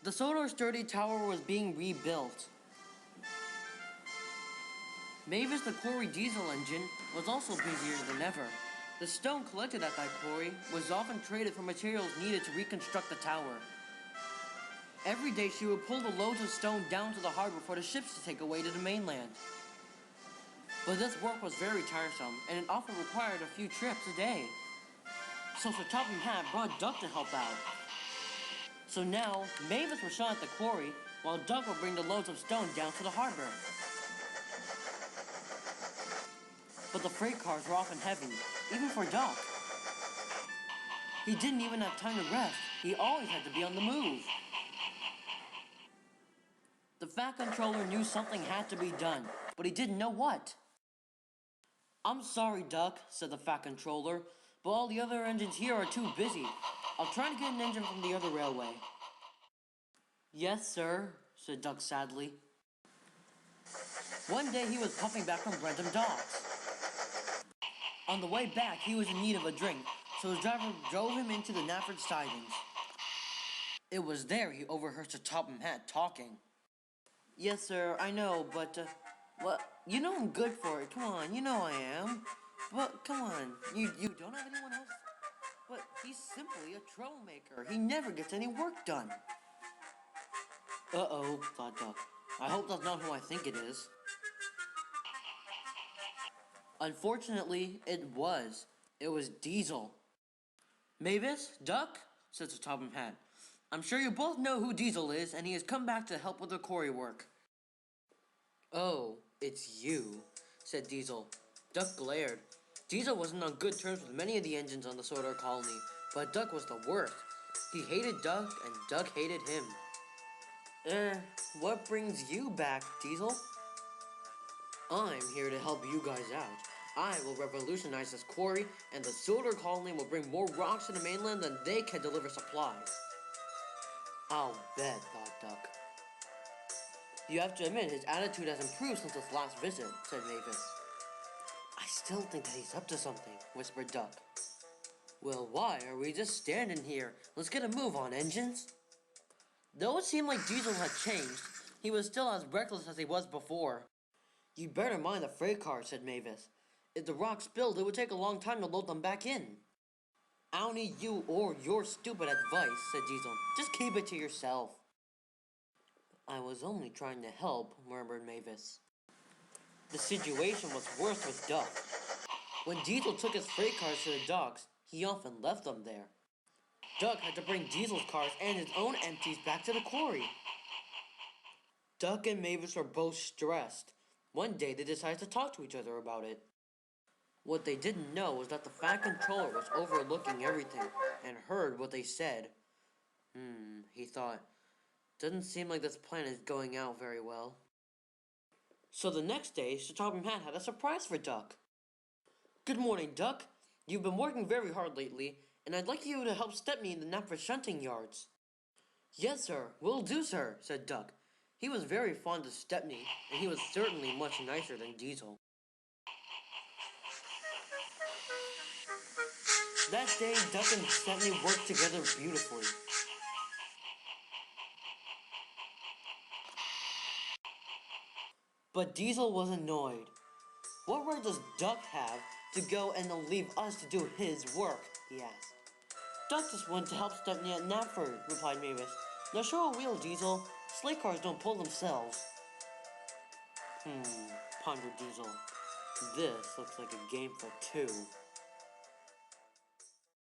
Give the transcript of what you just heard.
The Sodor Sturdy tower was being rebuilt. Mavis the quarry diesel engine was also busier than ever. The stone collected at that quarry was often traded for materials needed to reconstruct the tower. Every day she would pull the loads of stone down to the harbor for the ships to take away to the mainland. But this work was very tiresome, and it often required a few trips a day. So Sir Topham Hatt brought Duck to help out. So now, Mavis was shot at the quarry, while Duck would bring the loads of stone down to the harbor. But the freight cars were often heavy, even for Duck. He didn't even have time to rest. He always had to be on the move. The Fat Controller knew something had to be done, but he didn't know what. "I'm sorry, Duck," said the Fat Controller, "but all the other engines here are too busy. I'll try to get an engine from the other railway." "Yes, sir," said Duck sadly. One day he was puffing back from Brentham Docks. On the way back, he was in need of a drink, so his driver drove him into the Nafford sidings. It was there he overheard Sir Topham Hatt talking. "Yes, sir, I know, but, well, you know I'm good for it. Come on, you know I am. But, come on, you don't have anyone else? But he's simply a troublemaker. He never gets any work done." "Uh-oh," thought Duck. "I hope that's not who I think it is." Unfortunately, it was. It was Diesel. "Mavis, Duck," said Sir Topham Hatt. "I'm sure you both know who Diesel is, and he has come back to help with the quarry work." "Oh, it's you," said Diesel. Duck glared. Diesel wasn't on good terms with many of the engines on the Sodor colony, but Duck was the worst. He hated Duck, and Duck hated him. What brings you back, Diesel?" "I'm here to help you guys out. I will revolutionize this quarry, and the Sodor colony will bring more rocks to the mainland than they can deliver supplies." "I'll bet," thought Duck. "You have to admit his attitude has improved since his last visit," said Mavis. "I still think that he's up to something," whispered Duck. "Well, why are we just standing here? Let's get a move on, engines." Though it seemed like Diesel had changed, he was still as reckless as he was before. "You'd better mind the freight cars," said Mavis. "If the rocks spilled, it would take a long time to load them back in." "I don't need you or your stupid advice," said Diesel. "Just keep it to yourself." "I was only trying to help," murmured Mavis. The situation was worse with Duck. When Diesel took his freight cars to the docks, he often left them there. Duck had to bring Diesel's cars and his own empties back to the quarry. Duck and Mavis were both stressed. One day they decided to talk to each other about it. What they didn't know was that the Fat Controller was overlooking everything and heard what they said. He thought, doesn't seem like this plan is going out very well. So the next day, Sir Topham Hatt had a surprise for Duck. "Good morning, Duck. You've been working very hard lately, and I'd like you to help Stepney in the Nafford shunting yards." "Yes, sir, will do, sir," said Duck. He was very fond of Stepney, and he was certainly much nicer than Diesel. That day, Duck and Stepney worked together beautifully. But Diesel was annoyed. "What right does Duck have to go and then leave us to do his work?" he asked. "Duck just went to help Stepney at Nafford," replied Mavis. "Now show a wheel, Diesel. Sleigh cars don't pull themselves." Pondered Diesel. "This looks like a game for two."